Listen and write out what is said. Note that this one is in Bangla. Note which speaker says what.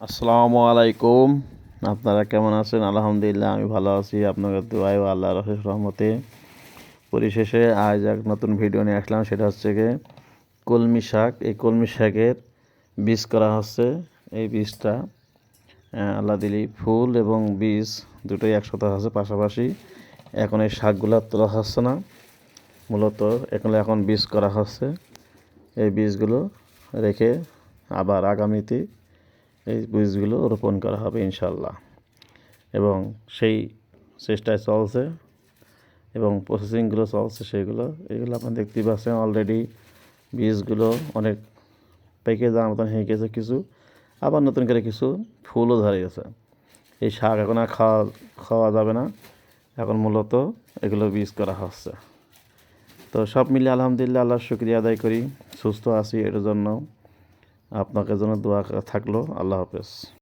Speaker 1: আসসালামু আলাইকুম। আপনারা কেমন আছেন? আলহামদুলিল্লাহ আমি ভালো আছি। আপনাদের দোয়ায় ও আল্লাহর অশেষ রহমতে। পরিশেষে আজ এক নতুন ভিডিও নিয়ে আসলাম, সেটা হচ্ছে গিয়ে কলমি শাক। এই কলমি শাকের বীজ করা হচ্ছে। এই বীজটা আল্লাহ দিলি ফুল এবং বীজ দুটোই একসাথে আছে পাশাপাশি। এখন এই শাকগুলো তোলা হচ্ছে না, মূলত এখন বীজ করা হচ্ছে। এই বীজগুলো রেখে আবার আগামীতে এই বীজগুলো রোপণ করা হবে ইনশাল্লাহ, এবং সেই চেষ্টায় চলছে এবং প্রসেসিংগুলো চলছে। এগুলো আপনারা দেখতেই পাচ্ছেন। অলরেডি বীজগুলো অনেক পেকে যাওয়ার মতন হয়ে গেছে কিছু, আবার নতুন করে কিছু ফুলও ধরে গেছে। এই শাক এখন আর খাওয়া যাবে না, এখন মূলত এগুলো বীজ করা হচ্ছে। তো সব মিলে আলহামদুলিল্লাহ আল্লাহর শুকরিয়া আদায় করি, সুস্থ আছি এটার জন্য। আপনাদের জন্য দোয়া থাকলো। আল্লাহ হাফেজ।